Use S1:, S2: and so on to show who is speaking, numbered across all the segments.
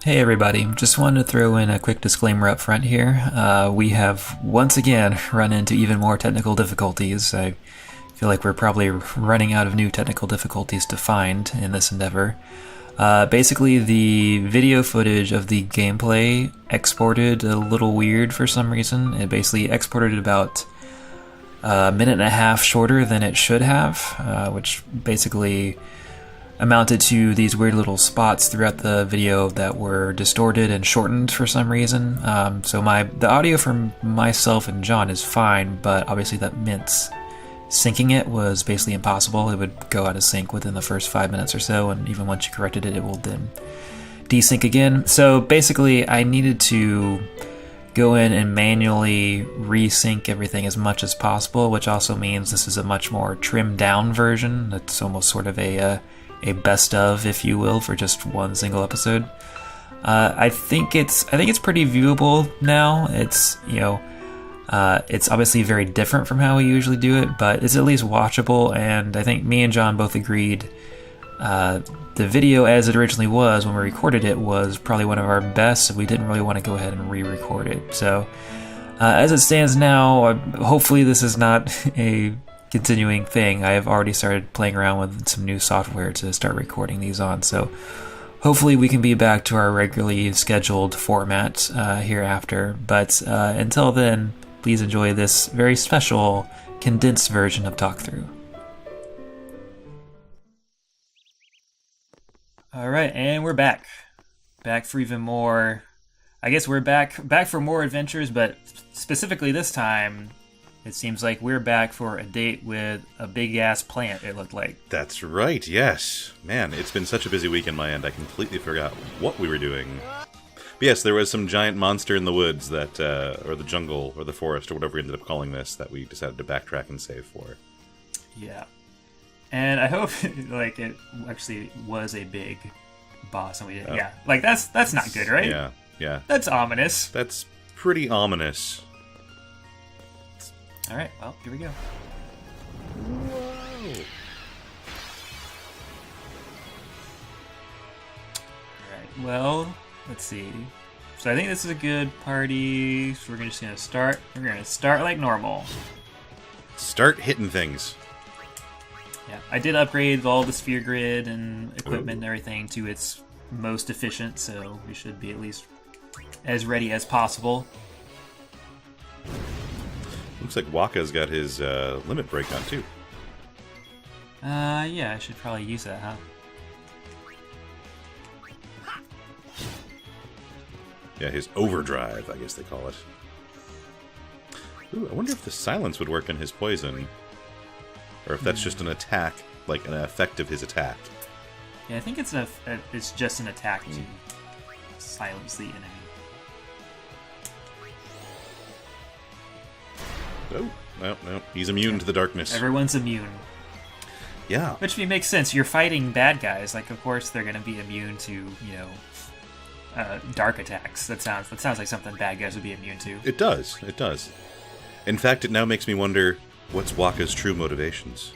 S1: Hey everybody, just wanted to throw in a quick disclaimer up front here. We have once again run into even more technical difficulties. I feel like we're probably running out of new technical difficulties to find in this endeavor. Basically, the video footage of the gameplay exported a little weird for some reason. It basically exported about a minute and a half shorter than it should have, which basically amounted to these weird little spots throughout the video that were distorted and shortened for some reason. So the audio from myself and John is fine, but obviously that meant syncing it was basically impossible. It would go out of sync within the first 5 minutes or so, and even once you corrected it, it will then desync again. So basically, I needed to go in and manually resync everything as much as possible, which also means this is a much more trimmed down version. It's almost sort of a best of, if you will, for just one single episode. I think it's pretty viewable now. It's obviously very different from how we usually do it, but it's at least watchable. And I think me and John both agreed the video as it originally was when we recorded it was probably one of our best. So we didn't really want to go ahead and re-record it. So as it stands now, hopefully this is not a continuing thing. I have already started playing around with some new software to start recording these on, so hopefully we can be back to our regularly scheduled format hereafter. But until then, please enjoy this very special condensed version of Talkthrough. Alright, and we're back. Back for even more. I guess we're back for more adventures, but specifically this time it seems like we're back for a date with a big-ass plant, it looked like.
S2: That's right, yes. Man, it's been such a busy week on my end, I completely forgot what we were doing. But yes, there was some giant monster in the woods that, or the jungle, or the forest, or whatever we ended up calling this, that we decided to backtrack and save for.
S1: Yeah. And I hope, like, it actually was a big boss, and we didn't. Yeah, like, that's not good, right?
S2: Yeah.
S1: That's ominous.
S2: That's pretty ominous.
S1: Alright, well, here we go.
S2: Whoa.
S1: Alright, well, let's see. So I think this is a good party. So we're just gonna start. We're gonna start like normal.
S2: Start hitting things.
S1: Yeah, I did upgrade all the sphere grid and equipment and everything to its most efficient, so we should be at least as ready as possible.
S2: Looks like Waka's got his limit break on, too.
S1: Yeah, I should probably use that, huh?
S2: Yeah, his overdrive, I guess they call it. Ooh, I wonder if the silence would work on his poison. Or if that's just an attack, like an effect of his attack.
S1: Yeah, I think it's just an attack to silence the enemy.
S2: Oh, no. He's immune to the darkness.
S1: Everyone's immune.
S2: Yeah.
S1: Which makes sense. You're fighting bad guys. Like, of course, they're going to be immune to, dark attacks. That sounds like something bad guys would be immune to.
S2: It does. In fact, it now makes me wonder what's Waka's true motivations.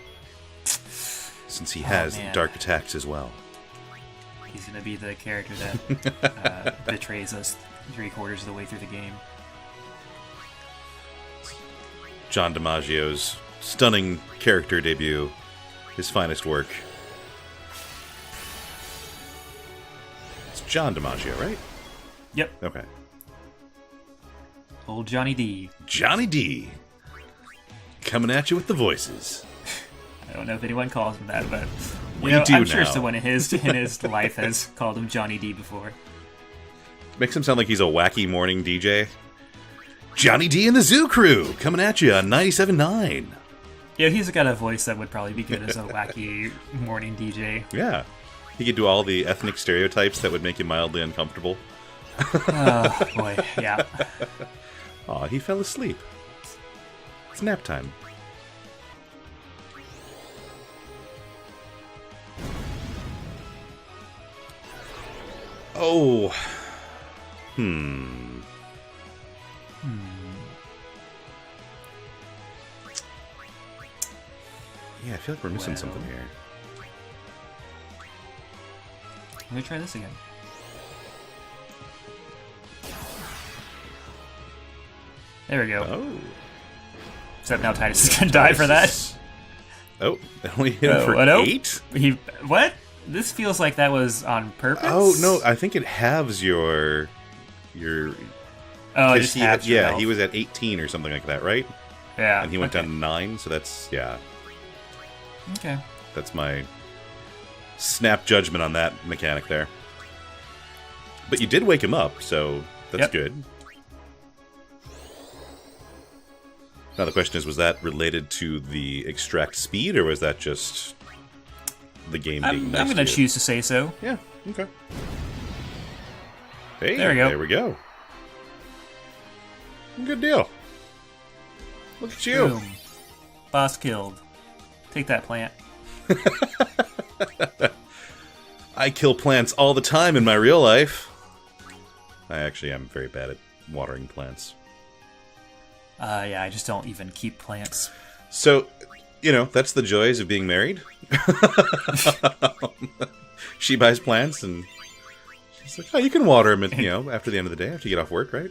S2: Since he has dark attacks as well.
S1: He's going to be the character that betrays us 3/4 of the way through the game.
S2: John DiMaggio's stunning character debut. His finest work. It's John DiMaggio, right?
S1: Yep.
S2: Okay.
S1: Old Johnny D.
S2: Johnny D. Coming at you with the voices.
S1: I don't know if anyone calls him that, but
S2: I'm
S1: sure someone in his life has called him Johnny D before.
S2: Makes him sound like he's a wacky morning DJ. Johnny D and the Zoo Crew, coming at you on 97.9.
S1: Yeah, he's got a voice that would probably be good as a wacky morning DJ.
S2: Yeah. He could do all the ethnic stereotypes that would make you mildly uncomfortable.
S1: Oh, boy, yeah.
S2: Aw, he fell asleep. It's nap time. Oh. Yeah, I feel like we're missing something here.
S1: Let me try this again. There we go.
S2: Oh.
S1: Except now Titus is gonna die for that.
S2: Oh, that only hit him for
S1: nope.
S2: 8?
S1: What? This feels like that was on purpose.
S2: Oh, no, I think it halves your...
S1: Oh, it just halves your health.
S2: he was at 18 or something like that, right?
S1: Yeah.
S2: And he went down to 9, so that's, yeah.
S1: Okay.
S2: That's my snap judgment on that mechanic there. But you did wake him up, so that's good. Now the question is, was that related to the extract speed, or was that just the game being nice?
S1: I'm going to choose to say so.
S2: Yeah, okay. Hey,
S1: there we go.
S2: There we go. Good deal. Look at you.
S1: Boom. Boss killed. Take that, plant.
S2: I kill plants all the time in my real life. I actually am very bad at watering plants.
S1: Yeah, I just don't even keep plants.
S2: So, you know, that's the joys of being married. She buys plants and she's like, oh, you can water them, you know, after the end of the day, after you get off work, right?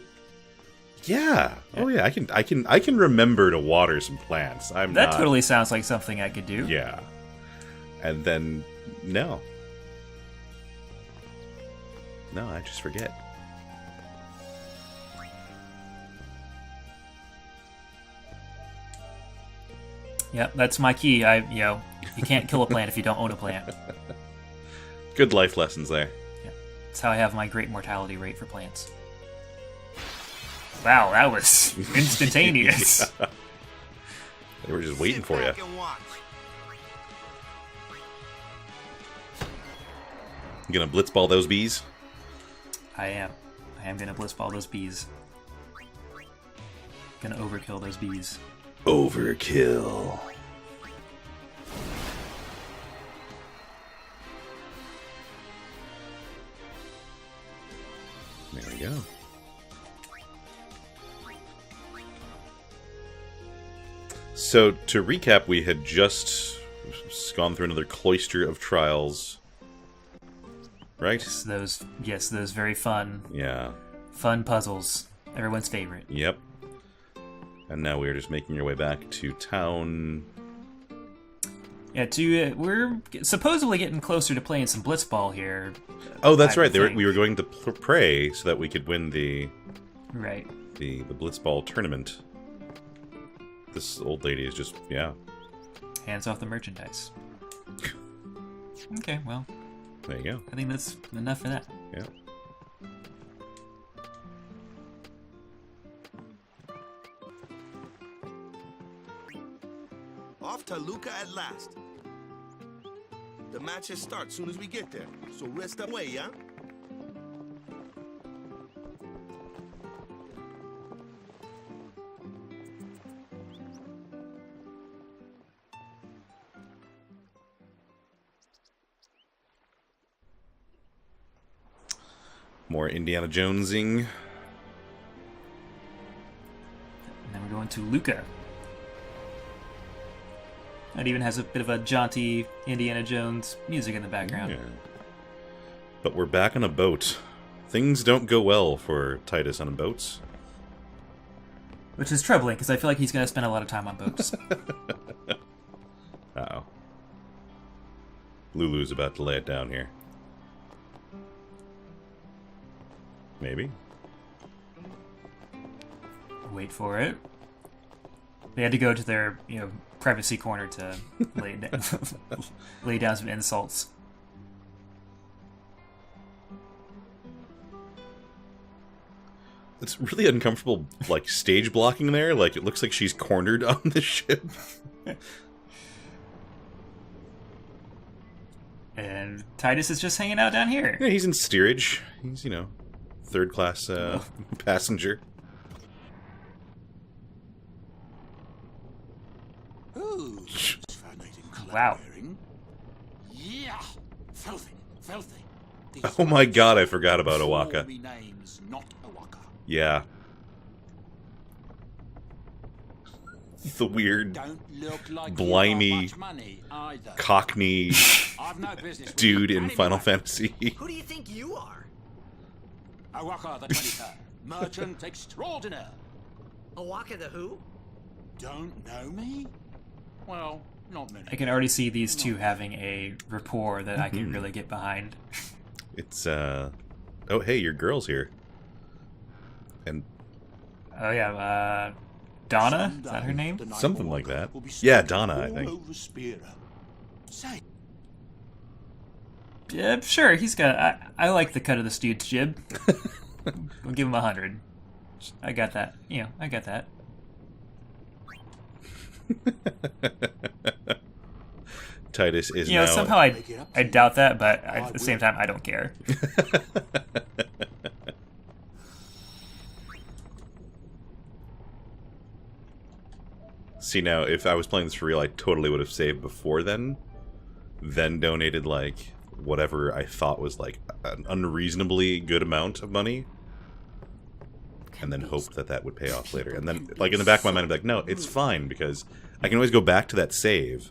S2: Yeah. Oh yeah, I can remember to water some plants. That
S1: totally sounds like something I could do.
S2: Yeah. And then no, I just forget.
S1: Yep, that's my key. You can't kill a plant if you don't own a plant.
S2: Good life lessons there.
S1: Yeah. That's how I have my great mortality rate for plants. Wow, that was instantaneous.
S2: Yeah. They were just waiting for you. You gonna blitzball those bees?
S1: I am. I am gonna blitzball those bees. Gonna overkill those bees.
S2: Overkill. There we go. So, to recap, we had just gone through another cloister of trials. Right?
S1: Yes, those very fun.
S2: Yeah.
S1: Fun puzzles. Everyone's favorite.
S2: Yep. And now we're just making our way back to town.
S1: Yeah, we're supposedly getting closer to playing some blitzball here.
S2: Oh, that's right. We were going to pray so that we could win the blitzball tournament. This old lady is just, yeah.
S1: Hands off the merchandise. Okay, well.
S2: There you go.
S1: I think that's enough for that.
S2: Yeah.
S3: Off to Luca at last. The matches start soon as we get there, so rest away, yeah?
S2: More Indiana Jonesing.
S1: And then we're going to Luca. It even has a bit of a jaunty Indiana Jones music in the background.
S2: Yeah. But we're back on a boat. Things don't go well for Titus on boats.
S1: Which is troubling, because I feel like he's going to spend a lot of time on boats.
S2: Uh-oh. Lulu's about to lay it down here. Maybe.
S1: Wait for it. They had to go to their, privacy corner to lay down some insults.
S2: It's really uncomfortable, like, stage blocking there. Like, it looks like she's cornered on the ship.
S1: And Titus is just hanging out down here.
S2: Yeah, he's in steerage. He's, third-class passenger.
S3: Ooh,
S1: wow.
S4: Yeah, filthy.
S2: Oh my god, I forgot about Owaka.
S4: Name's not Owaka.
S2: Yeah. The weird, blimey, cockney dude in Final Fantasy.
S4: Who do you think you are? Owaka the 23rd, merchant extraordinaire.
S5: Awaka the who?
S4: Don't know me? Well, not many.
S1: I can already see these two having a rapport that I can really get behind.
S2: It's, oh, hey, your girl's here. And
S1: Oh yeah, Donna? Is that her name?
S2: something like that. Yeah, Donna, I think.
S4: Say,
S1: Yeah, sure, he's got... I like the cut of this dude's jib. I'll give him 100. I got that. You know, I got that.
S2: Titus is
S1: You know,
S2: now...
S1: somehow I doubt that, but at the same time, I don't care.
S2: See, now, if I was playing this for real, I totally would have saved before then donated, like, whatever I thought was, like, an unreasonably good amount of money, and then hoped that that would pay off later. And then, like, in the back of my mind, I'd be like, no, it's fine, because I can always go back to that save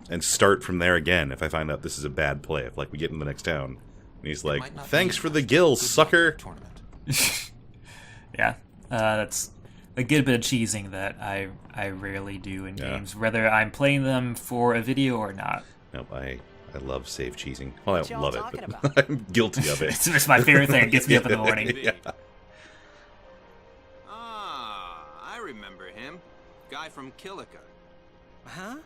S2: and start from there again if I find out this is a bad play. If, like, we get in the next town, and he's like, thanks for the gill, sucker!
S1: Yeah, that's a good bit of cheesing that I rarely do in games, whether I'm playing them for a video or not.
S2: Nope, I love save cheesing. Well, I
S5: What
S2: don't
S5: y'all
S2: love it,
S5: talking
S2: but
S5: about?
S2: I'm guilty of it.
S1: It's just my favorite thing. It gets me up in the morning.
S2: Yeah.
S6: Ah, I remember him. Guy from Kilika.
S5: Huh?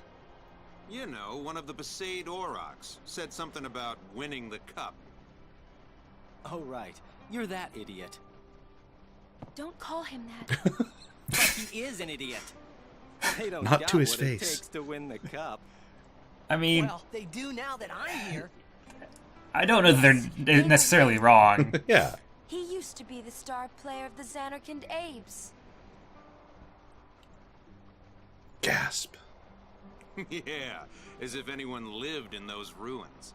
S6: You know, one of the Besaid Aurochs. Said something about winning the cup.
S5: Oh, right. You're that idiot.
S7: Don't call him that.
S5: But he is an idiot. They don't
S2: Not
S5: got
S2: to his
S5: what
S2: face.
S5: It takes to win the cup.
S1: I mean,
S5: Well, they do now that I'm here.
S1: I don't know that they're necessarily wrong.
S2: Yeah.
S7: He used to be the star player of the Xanarkand Apes.
S2: Gasp.
S6: Yeah, as if anyone lived in those ruins.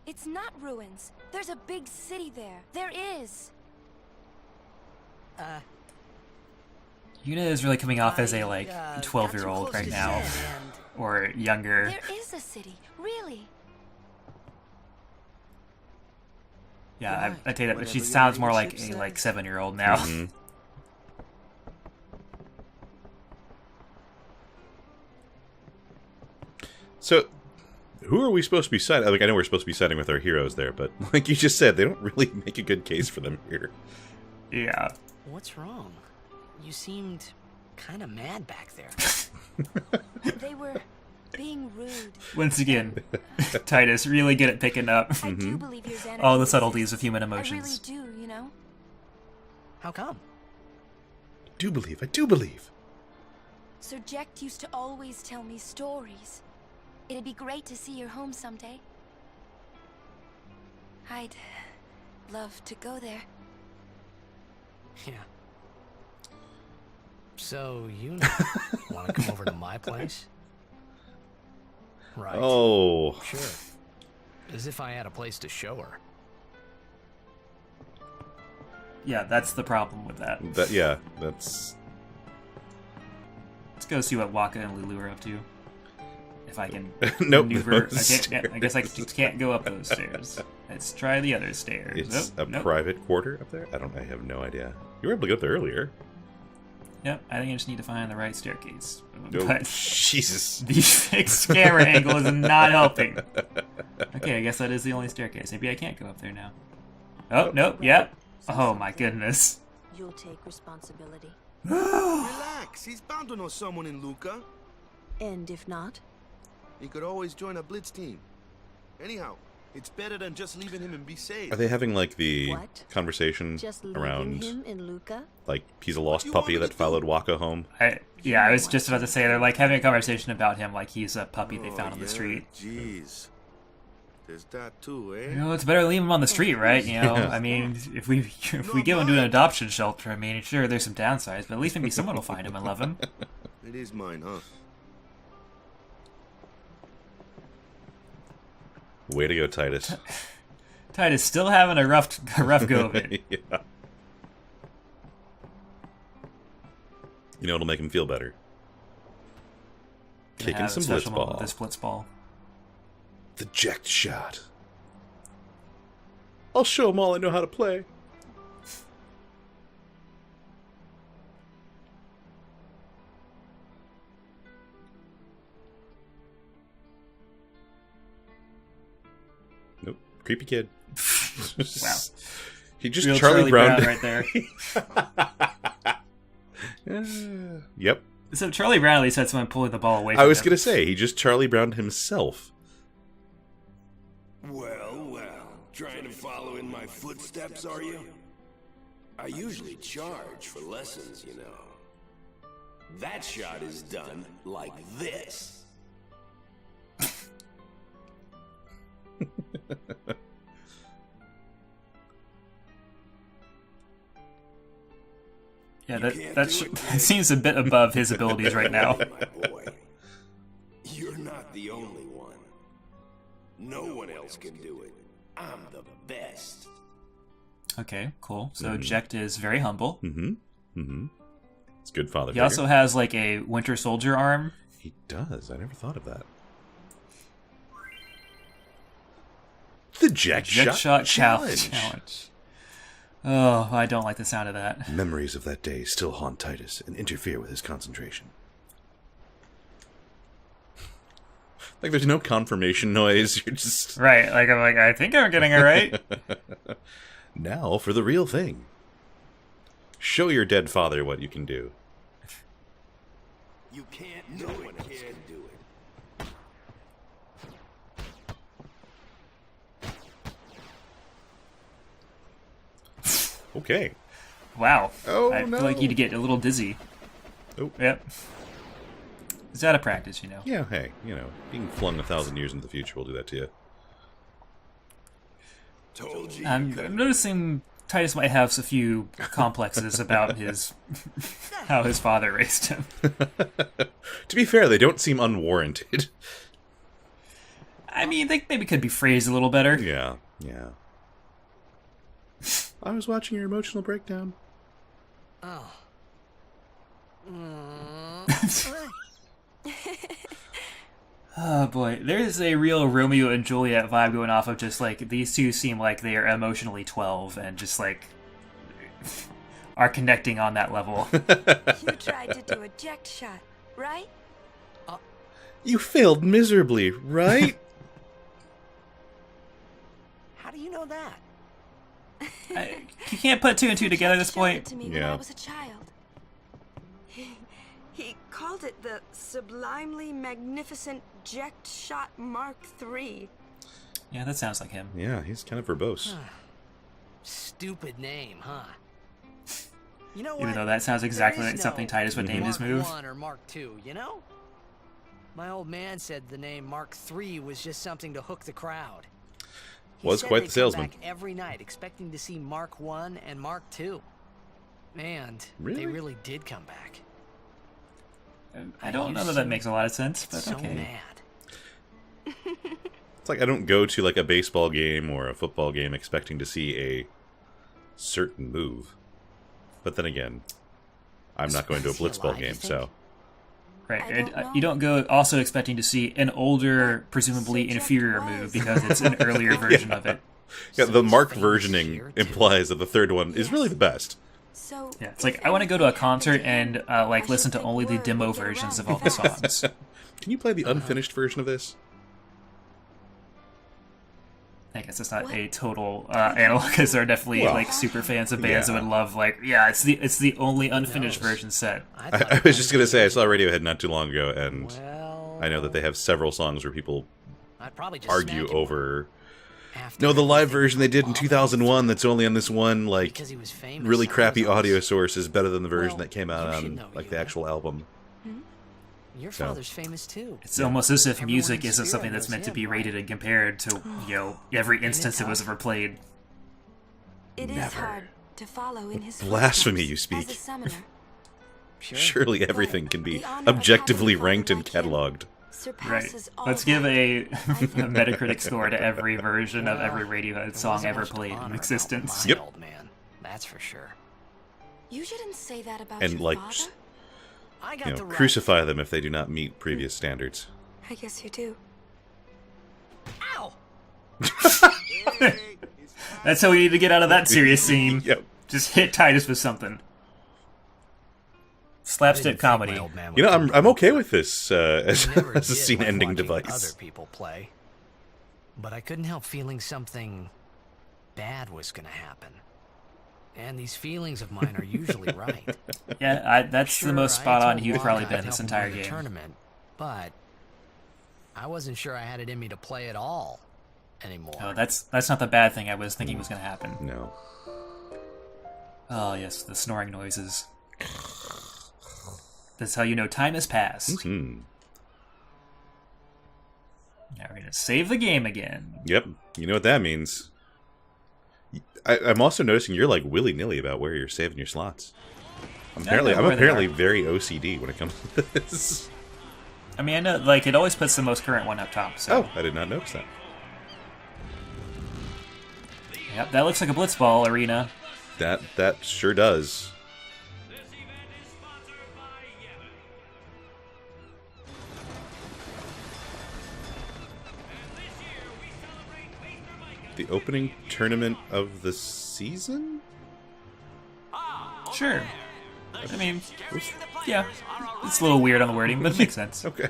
S7: It's not ruins. There's a big city there. There is.
S1: Yuna is really coming off as a, like,
S5: got
S1: 12-year-old
S5: too close
S1: right
S5: to
S1: now.
S5: Zen and-
S1: Or younger.
S7: There is a city. Really.
S1: Yeah, I tell you that, but she
S5: Whatever
S1: sounds
S5: your
S1: more like
S5: leadership
S1: a, like,
S5: says.
S1: 7-year-old now.
S2: Mhm. So, who are we supposed to be siding? Like, I know we're supposed to be siding with our heroes there, but like you just said, they don't really make a good case for them here.
S1: Yeah.
S5: What's wrong? You seemed kind of mad back there.
S7: They were being rude.
S1: Once again, Titus really good at picking up
S7: I do believe your Xanarkand
S1: all the
S7: exists.
S1: subtleties of human
S7: I really
S1: emotions.
S7: do, you know?
S5: How come?
S2: I do believe.
S7: Sir Jecht used to always tell me stories. It'd be great to see your home someday. I'd love to go there.
S5: Yeah. So, you want to come over to my place? Right.
S2: Oh.
S5: Sure. As if I had a place to show her.
S1: Yeah, that's the problem with that.
S2: Yeah, that's...
S1: Let's go see what Waka and Lulu are up to. If I can
S2: Nope,
S1: maneuver.
S2: those
S1: I guess I just can't go up those stairs. Let's try the other stairs.
S2: It's
S1: Nope,
S2: a
S1: nope.
S2: private quarter up there? I have no idea. You were able to get up there earlier.
S1: Yep, I think I just need to find the right staircase.
S2: Oh,
S1: But
S2: Jesus.
S1: the fixed camera angle is not helping. Okay, I guess that is the only staircase. Maybe I can't go up there now. Oh, nope, yep. Oh my goodness.
S7: You'll take responsibility.
S3: Relax. He's bound to know someone in Luca.
S7: And if not?
S3: He could always join a blitz team. Anyhow, it's better than just leaving him and be safe.
S2: Are they having, like, the
S7: What?
S2: conversation
S7: Just leaving
S2: around,
S7: him in Luca?
S2: like, he's a lost
S3: you
S2: puppy
S3: want me
S2: that
S3: to
S2: followed
S3: do?
S2: Waka home?
S1: I was just about to say, they're like having a conversation about him like he's a puppy they found on the street.
S3: Jeez. There's that too, eh?
S1: You know, it's better to leave him on the street, right? You know, I mean, if we give him to an adoption shelter, I mean, sure, there's some downsides, but at least maybe someone will find him and love him.
S3: It is mine, huh?
S2: Way to go, Titus.
S1: Titus still having a rough go of it.
S2: Yeah. You know, it'll make him feel better.
S1: Gonna
S2: Kicking
S1: have a
S2: some
S1: special moment
S2: blitzball.
S1: with this blitzball.
S2: The jacked shot. I'll show them all I know how to play. Creepy kid.
S1: Wow.
S2: He just
S1: Real
S2: Charlie Brown
S1: right there.
S2: Yep.
S1: So Charlie Brown at least had someone pulling the ball away from
S2: I was
S1: him.
S2: going to say, he just Charlie Brown himself.
S3: Well, well. Trying to follow in my footsteps, are you? I usually charge for lessons, you know. That shot is done like this.
S1: Yeah, that seems a bit above his abilities right now.
S3: My boy, you're not the only one. No one else can do it. I'm the best.
S1: Okay, cool. So Jecht is very humble.
S2: It's good father
S1: He
S2: figure.
S1: also has like a Winter Soldier arm.
S2: He does. I never thought of that. The Jack Shot Challenge.
S1: Oh, I don't like the sound of that.
S2: Memories of that day still haunt Titus and interfere with his concentration. Like, there's no confirmation noise. You're just...
S1: Right, I think I'm getting it right.
S2: Now for the real thing. Show your dead father what you can do.
S3: You can't do it, kid. Do it.
S2: Okay.
S1: Wow.
S2: Oh,
S1: I
S2: no.
S1: feel like you'd get a little dizzy.
S2: Oh.
S1: Yep. It's out of practice, you know.
S2: Yeah, hey, being flung 1,000 years into the future will do that to you.
S3: Told you.
S1: I'm noticing Titus might have a few complexes about how his father raised him.
S2: To be fair, they don't seem unwarranted.
S1: I mean, they maybe could be phrased a little better.
S2: Yeah. I was watching your emotional breakdown.
S5: Oh.
S1: Oh boy, there's a real Romeo and Juliet vibe going off of just like these two seem like they are emotionally 12 and just like are connecting on that level.
S7: You tried to do a Jecht shot, right?
S2: You failed miserably, right?
S5: How do you know that?
S1: You can't put two and two together at this
S7: Showed
S1: point.
S7: it to me when
S2: Yeah.
S7: I was a child. He called it the sublimely magnificent Jecht shot Mark III.
S1: Yeah, that sounds like him.
S2: Yeah, he's kind of verbose.
S5: Stupid name, huh? You know
S1: Even
S5: what?
S1: though that sounds exactly
S5: There
S1: like
S5: is
S1: something
S5: no
S1: Titus would name his
S5: Mark
S1: move.
S5: 1 or Mark 2, you know? My old man said the name Mark III was just something to hook the crowd. He
S2: Was
S5: said
S2: quite
S5: they'd
S2: the salesman.
S5: Come back every night expecting to see Mark 1 and Mark 2. And
S2: Really?
S5: they really did come back.
S1: I don't know that makes a lot of sense, but
S5: So
S1: okay.
S5: mad.
S2: It's like I don't go to like a baseball game or a football game expecting to see a certain move. But then again, I'm not going to a
S5: Is he
S2: blitzball
S5: alive, you
S2: game,
S5: think?
S2: so...
S1: Right,
S7: I don't know.
S1: you don't go also expecting to see an older, presumably
S7: Jecht
S1: inferior
S7: was.
S1: move because it's an earlier version of it.
S2: Yeah,
S5: So
S2: the
S5: he's
S2: Mark
S5: famous
S2: versioning
S5: here, too.
S2: implies that the third one is really the best.
S7: So
S1: Yeah, it's like I want to go to a concert and like listen to only the demo versions of all the songs.
S2: Can you play the unfinished version of this?
S1: I guess it's not
S7: What?
S1: a total analog, because there are definitely
S2: Well,
S1: like super fans of bands
S2: yeah.
S1: that would love like it's the only unfinished
S5: knows?
S1: version set.
S5: thought
S2: I
S5: it
S2: was just going to say, I saw Radiohead not too long ago, and
S5: Well,
S2: I know that they have several songs where people
S5: I'd probably just
S2: argue
S5: smack him
S2: over...
S5: after
S2: No, the live
S5: everything
S2: version they did in
S5: awful
S2: 2001 that's only on this one, like,
S5: because he was famous.
S2: really
S5: I
S2: crappy
S5: was always-
S2: audio source is better than the version
S5: Well,
S2: that came out
S5: you should
S2: on,
S5: know,
S2: like,
S5: you
S2: the
S5: know.
S2: actual album.
S5: Your
S2: So.
S5: father's famous too.
S1: It's almost as if
S5: Everyone
S1: music
S5: in
S1: isn't
S5: Spirit
S1: something that's
S5: knows
S1: meant to
S5: him,
S1: be
S5: right?
S1: rated and compared to every instance it was
S5: tough?
S1: ever played.
S7: It is
S2: Never.
S7: hard to follow in his
S2: Blasphemy
S7: footsteps
S2: you
S7: as
S2: speak.
S7: a summoner.
S5: Sure.
S2: Surely everything can be
S7: The honor of
S2: objectively
S7: having a
S2: ranked and
S7: father like him
S2: cataloged.
S1: Right.
S7: Surpasses all
S1: Let's give a,
S7: that.
S1: a Metacritic score to every version of every
S5: Well,
S1: Radiohead
S5: there
S1: song
S5: wasn't
S1: ever
S5: much
S1: played
S5: honor
S1: in
S5: about
S1: existence.
S5: my
S2: Yep.
S5: old man, that's for sure.
S7: You shouldn't say that about
S2: And,
S7: your
S2: like,
S7: father.
S5: I got
S2: You know,
S5: the right.
S2: crucify them if they do not meet previous standards.
S7: I guess you do.
S5: Ow!
S1: That's how we need to get out of that serious scene.
S2: Yep.
S1: Just hit Titus with something. Slapstick comedy.
S2: You know, I'm okay with this as,
S5: Never
S2: as a
S5: did like
S2: scene-ending
S5: watching
S2: device.
S5: Other people play. but I couldn't help feeling something bad was gonna happen. And these feelings of mine are usually right.
S1: Yeah, that's the most spot on you've probably been
S5: in
S1: this entire game.
S5: Tournament, but I wasn't sure I had it in me to play at all anymore.
S1: Oh, that's not the bad thing I was thinking was going to happen.
S2: No.
S1: Oh, yes, the snoring noises. That's how you know time has passed.
S2: Hmm.
S1: Now we're going to save the game again.
S2: Yep. You know what that means. I'm also noticing you're like willy-nilly about where you're saving your slots. I'm apparently very OCD when it comes to this.
S1: I mean, I know, like, it always puts the most current one up top, so...
S2: Oh, I did not notice that.
S1: Yep, that looks like a blitzball arena.
S2: That sure does. The opening tournament of the season?
S1: Sure. I mean, yeah, it's a little weird on the wording, but it makes sense.
S2: Okay.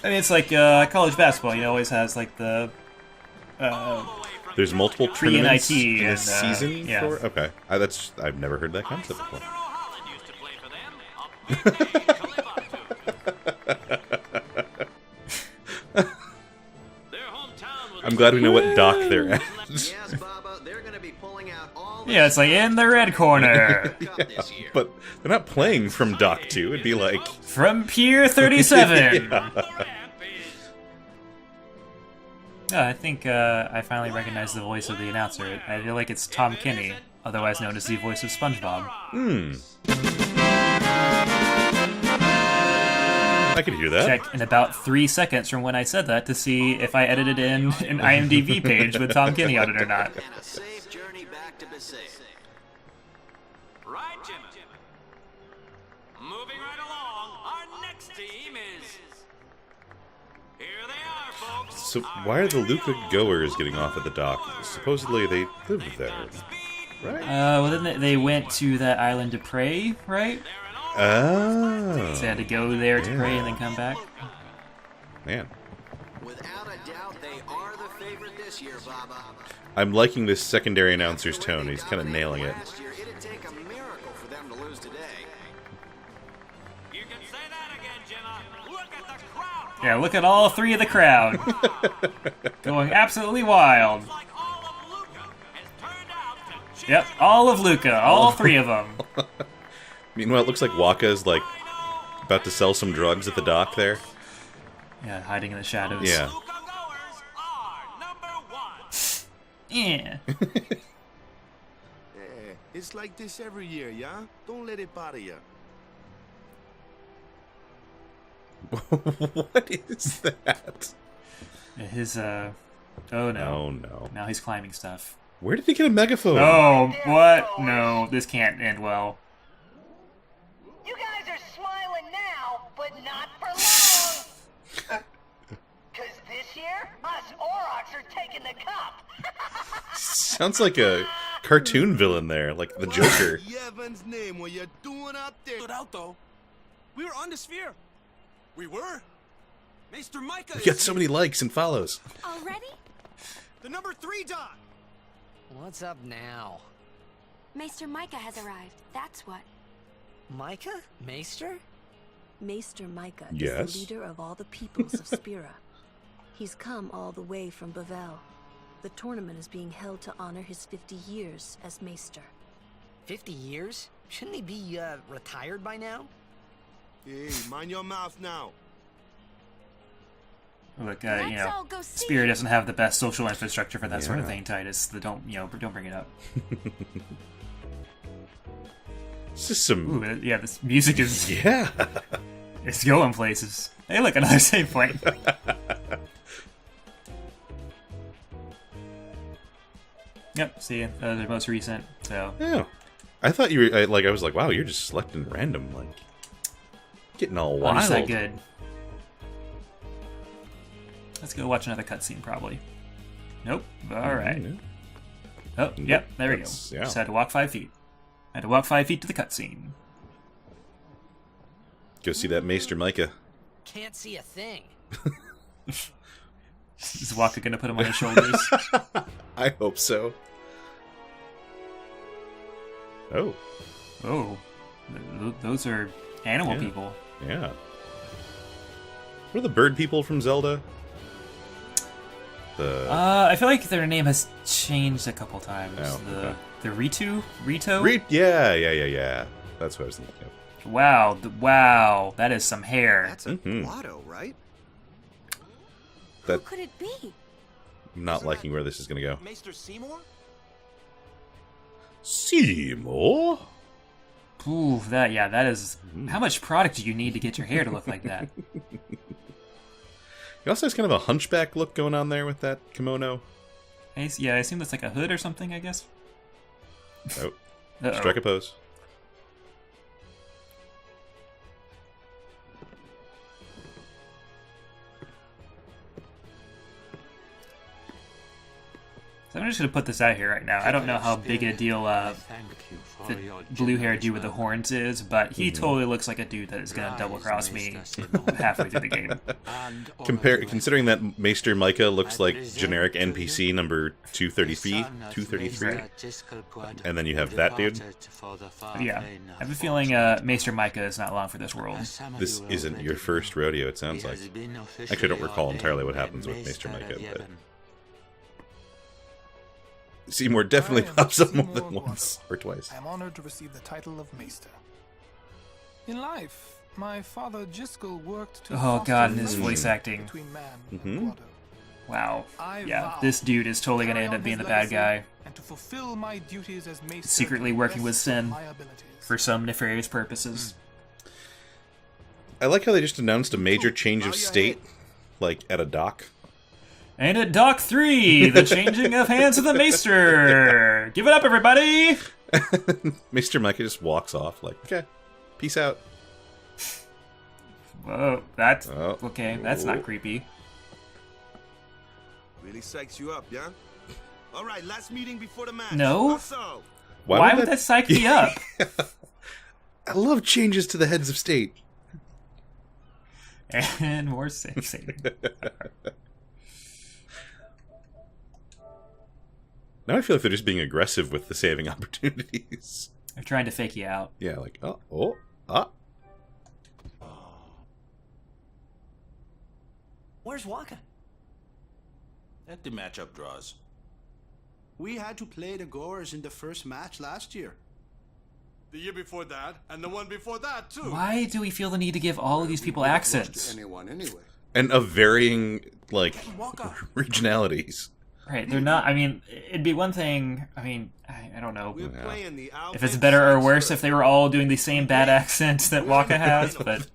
S1: I mean, it's like college basketball. You always has like the
S2: There's multiple
S1: Pre and
S2: tournaments
S1: IT
S2: in a
S1: and,
S2: season
S1: yeah.
S2: for. Okay, I've never heard that concept before. I'm glad we know what dock they're at.
S8: Yes, Baba, they're gonna be pulling out all
S1: yeah, it's like in the red corner
S2: But they're not playing from dock 2. It'd be like
S1: from Pier 37.
S2: Yeah.
S1: Oh, I think I finally recognize the voice of the announcer. I feel like it's Tom Kenny, otherwise known as the voice of SpongeBob.
S2: I could hear that.
S1: Check in about 3 seconds from when I said that to see if I edited in an IMDb page with Tom Kenny on it or not.
S8: and a safe journey back to Basay.
S6: Right, Jimmy? Moving right along, our next team is... Here they are, folks.
S2: So why are the Luca goers getting off at the dock? Supposedly they live there, right?
S1: Well, then they went to that island to pray, right?
S2: Oh.
S1: So they had to go there to pray and then come back.
S2: Man.
S8: Without a doubt, they are the favorite this year, Baba.
S2: I'm liking this secondary announcer's tone. He's kind of nailing it.
S8: Last year, it'd take a miracle for them to lose today.
S6: You can say that again, Jimmy. Look at the crowd.
S1: Yeah, look at all three of the crowd. Going absolutely wild.
S6: Like all of Luca has turned out to
S1: Yep, all of Luca, all three of them.
S2: Meanwhile, it looks like Waka's like about to sell some drugs at the dock there.
S1: Yeah, hiding in the shadows.
S2: Yeah.
S6: Luca goers are number one.
S1: Yeah.
S9: It's like this every year, yeah? Don't let it bother you.
S2: What is that?
S1: His, oh no.
S2: Oh no.
S1: Now he's climbing stuff.
S2: Where did he get a megaphone?
S1: Oh, what? No, this can't end well.
S10: You guys are smiling now, but not for long. Cause this year, us Aurochs are taking the cup.
S2: Sounds like a cartoon villain there, like the Joker.
S9: Yevan's name, what you doing up there?
S6: Stood out though. We were on the sphere. We were. Maester Micah.
S2: We got so many likes and follows.
S7: Already?
S6: The number 3 dot.
S5: What's up now?
S7: Maester Micah has arrived, that's what.
S5: Micah? Maester?
S11: Maester Micah
S2: Yes?
S11: is the leader of all the peoples of Spira. He's come all the way from Bavel. The tournament is being held to honor his 50 years as Maester.
S5: 50 years? Shouldn't he be, retired by now?
S9: Hey, mind your mouth now.
S1: Look,
S7: Let's
S1: you know,
S7: all go see
S1: Spear
S7: him.
S1: doesn't have the best social infrastructure for that sort of
S2: Yeah.
S1: thing, Titus. Don't bring it up.
S2: It's just some.
S1: Ooh, yeah, this music is
S2: Yeah.
S1: it's going places. Hey, look, another save point. Yep, see, the most recent. So
S2: Yeah. I thought you were I was like, wow, you're just selecting random, like getting all
S1: oh,
S2: wild.
S1: just that good. Let's go watch another cutscene, probably. Nope. All right.
S2: Mm,
S1: Oh, yep. There we go.
S2: That's- yeah.
S1: Just had to walk 5 feet. Had to walk 5 feet to the cutscene.
S2: Go see that Maester Micah.
S5: Can't see a thing.
S1: Is Waka gonna put him on his shoulders?
S2: I hope so. Oh.
S1: Oh. Those are animal people.
S2: Yeah. What are the bird people from Zelda?
S1: I feel like their name has changed a couple times.
S2: Oh, okay.
S1: The Rito?
S2: Yeah. That's what I was thinking of.
S1: Wow, wow, that is some hair.
S8: That's a blotto, right?
S11: Who could it be?
S2: I'm not liking where this is going to go.
S6: Maester Seymour?
S2: Seymour?
S1: Ooh, that is... How much product do you need to get your hair to look like that?
S2: He also has kind of a hunchback look going on there with that kimono.
S1: Yeah, I assume that's like a hood or something, I guess.
S2: Oh.
S1: Uh-oh.
S2: Strike a pose.
S1: So I'm just going to put this out here right now. I don't know how big a deal the blue hair dude with the horns is, but he totally looks like a dude that is going to double cross me halfway through the game.
S2: Considering that Maester Micah looks like generic NPC number 233, and then you have that dude.
S1: Yeah, I have a feeling Maester Micah is not long for this world.
S2: This isn't your first rodeo, it sounds like. Actually, I don't recall entirely what happens with Maester Micah, but... Seymour definitely pops up more than once or twice.
S12: I am honored to receive the title of Maester. In life, my father Jiskel worked to
S1: Oh god, and his voice acting.
S12: Between man and Guado.
S1: Wow. Yeah, this dude is totally going to end up being the bad guy.
S12: And to fulfill my duties as Maester,
S1: secretly working with Sin for some nefarious purposes.
S2: I like how they just announced a major change of state, like at a dock.
S1: And at Dock 3, the changing of hands of the Maester! Give it up, everybody!
S2: Maester Micah just walks off like, okay, peace out.
S1: Whoa, that's... okay, that's not creepy.
S9: Really psychs you up, yeah? Alright, last meeting before the match.
S1: No? Why would that psych me up?
S2: I love changes to the heads of state.
S1: And more saving.
S2: Now I feel like they're just being aggressive with the saving opportunities.
S1: They're trying to fake you out.
S2: Yeah, like,
S5: Where's Waka?
S4: Let the matchup draws.
S13: We had to play the Gorers in the first match last year.
S9: The year before that, and the one before that, too.
S1: Why do we feel the need to give all of these people accents?
S13: Anyone anyway.
S2: And of varying, like, regionalities.
S1: Right, they're not, I mean, it'd be one thing, I mean, I don't know if it's better or worse if they were all doing the same bad accents that Waka has, but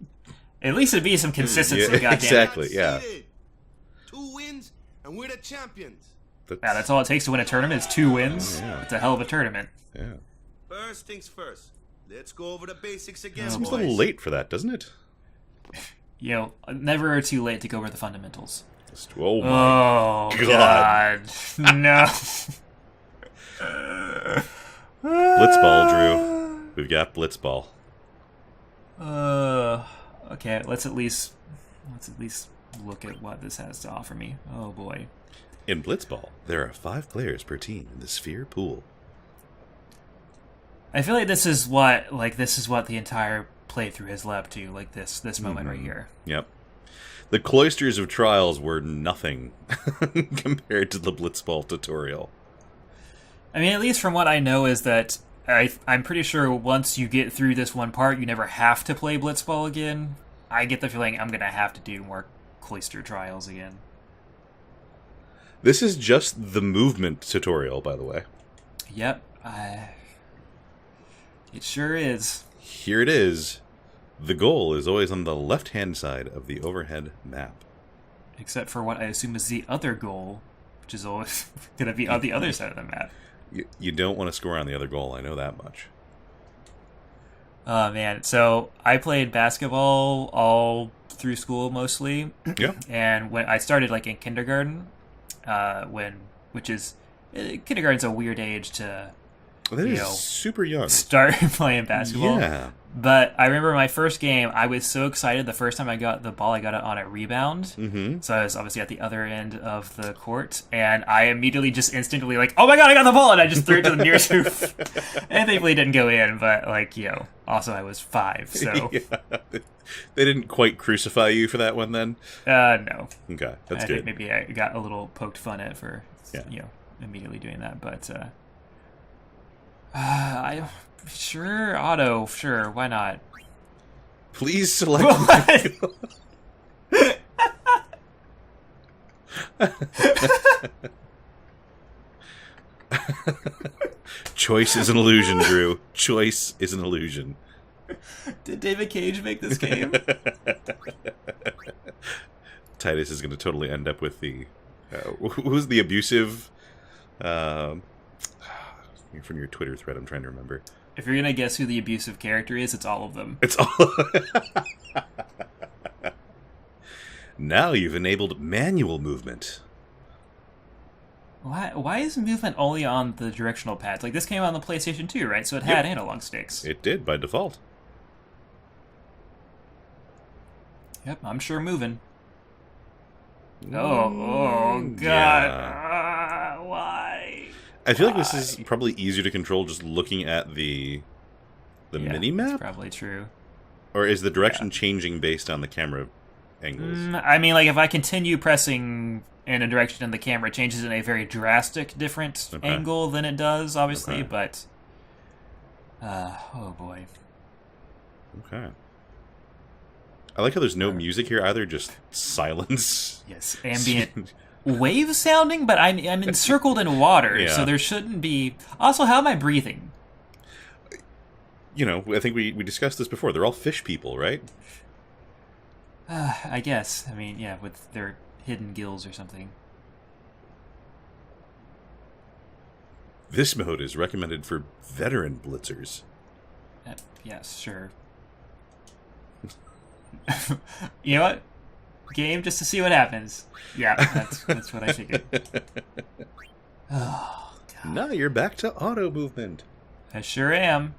S1: at least it'd be some consistency, goddamn.
S2: Exactly, yeah.
S9: 2 wins, and we're the champions.
S1: Yeah, that's all it takes to win a tournament is 2 wins. Yeah. It's a hell of a tournament.
S2: Yeah.
S9: First things first, let's go over the basics again.
S2: Seems a little late for that, doesn't it?
S1: You know, never too late to go over the fundamentals.
S2: Oh my
S1: God. No.
S2: Blitzball, Drew. We've got Blitzball.
S1: Okay, let's at least look at what this has to offer me. Oh boy.
S2: In Blitzball, there are 5 players per team in the sphere pool.
S1: I feel like this is what the entire playthrough has led up to, like this moment right here.
S2: Yep. The Cloisters of Trials were nothing compared to the Blitzball tutorial.
S1: I mean, at least from what I know is that I'm pretty sure once you get through this one part, you never have to play Blitzball again. I get the feeling I'm going to have to do more Cloister Trials again.
S2: This is just the movement tutorial, by the way.
S1: Yep. It sure is.
S2: Here it is. The goal is always on the left-hand side of the overhead map.
S1: Except for what I assume is the other goal, which is always going to be on the other side of the map.
S2: You don't want to score on the other goal, I know that much.
S1: Oh, man. So, I played basketball all through school, mostly.
S2: Yeah.
S1: And when I started, like, in kindergarten, kindergarten's a weird age to
S2: That is super young.
S1: Start playing basketball.
S2: Yeah.
S1: But I remember my first game, I was so excited the first time I got the ball, I got it on a rebound.
S2: Mm-hmm.
S1: So I was obviously at the other end of the court, and I immediately just instinctively like, oh my god, I got the ball! And I just threw it to the nearest hoop. And thankfully it didn't go in, but like, also I was 5, so...
S2: Yeah. They didn't quite crucify you for that one then?
S1: No.
S2: Okay, that's
S1: I
S2: good.
S1: think maybe I got a little poked fun at for, immediately doing that, but... Sure, auto, sure, why not?
S2: Please select. Choice is an illusion, Drew. Choice is an illusion.
S1: Did David Cage make this game?
S2: Titus is going to totally end up with the... who's the abusive... from your Twitter thread, I'm trying to remember.
S1: If you're going to guess who the abusive character is, it's all of them.
S2: It's all... Now you've enabled manual movement.
S1: Why is movement only on the directional pads? Like, this came out on the PlayStation 2, right? So it had analog sticks.
S2: It did, by default.
S1: Yep, I'm sure moving. Oh, God.
S2: Yeah.
S1: Why?
S2: I feel like this is probably easier to control just looking at the mini-map?
S1: That's probably true.
S2: Or is the direction changing based on the camera angles?
S1: I mean, like, if I continue pressing in a direction and the camera changes in a very drastic different angle than it does, obviously, but... oh, boy.
S2: Okay. I like how there's no music here either, just silence.
S1: Yes, ambient wave sounding, but I'm encircled in water, so there shouldn't be... Also, how am I breathing?
S2: I think we discussed this before. They're all fish people, right?
S1: I guess. I mean, yeah, with their hidden gills or something.
S2: This mode is recommended for veteran blitzers.
S1: Yes, sure. You know what? Game just to see what happens. Yeah, that's what I figured. Oh, God.
S2: Now you're back to auto movement.
S1: I sure am.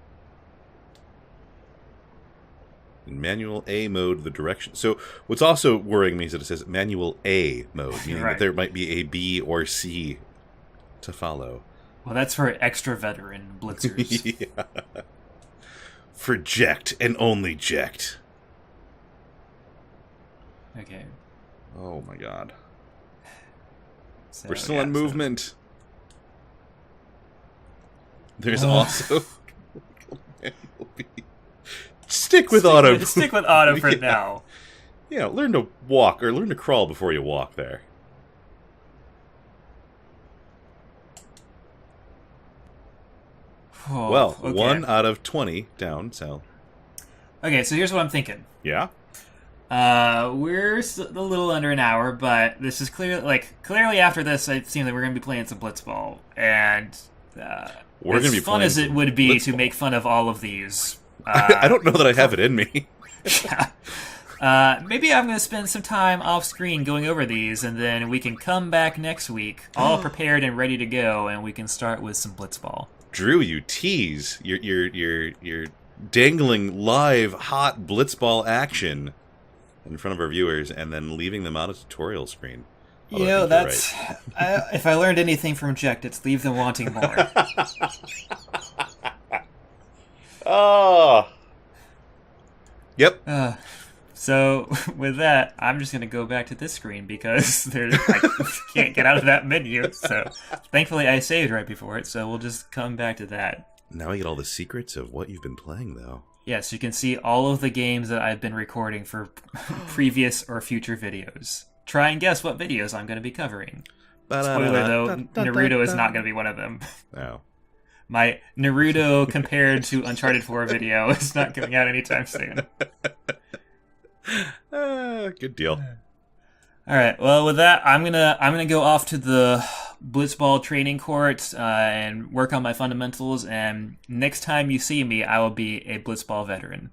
S2: In manual A mode, the direction... So, what's also worrying me is that it says manual A mode, meaning that there might be a B or C to follow.
S1: Well, that's for extra veteran blitzers.
S2: Yeah. For Ject and only Ject.
S1: Okay.
S2: Oh my god.
S1: So,
S2: we're still in movement. There's also... Stick with auto.
S1: Stick with auto for now.
S2: Yeah, learn to walk, or learn to crawl before you walk there.
S1: Oh,
S2: well,
S1: okay.
S2: 1 out of 20 down, so...
S1: Okay, so here's what I'm thinking.
S2: Yeah?
S1: We're a little under an hour, but this is clearly after this, it seems like we're going to be playing some Blitzball, and
S2: we're
S1: as
S2: gonna be
S1: fun as it would be
S2: Blitzball
S1: to make fun of all of these.
S2: I don't know that I have it in me.
S1: Yeah. Maybe I'm going to spend some time off screen going over these, and then we can come back next week, all prepared and ready to go, and we can start with some Blitzball.
S2: Drew, you tease. You're dangling live, hot Blitzball action in front of our viewers, and then leaving them on a tutorial screen.
S1: Although that's... Right. If I learned anything from Ject, it's leave them wanting more.
S2: Oh. Yep.
S1: So, with that, I'm just going to go back to this screen because I can't get out of that menu. So, thankfully, I saved right before it, so we'll just come back to that.
S2: Now we get all the secrets of what you've been playing, though.
S1: Yes, you can see all of the games that I've been recording for previous or future videos. Try and guess what videos I'm going to be covering. Spoiler, though, Naruto is not going to be one of them.
S2: No.
S1: My Naruto compared to Uncharted 4 video is not coming out anytime soon.
S2: Good deal.
S1: All right. Well, with that, I'm gonna go off to the Blitzball training court and work on my fundamentals. And next time you see me, I will be a Blitzball veteran.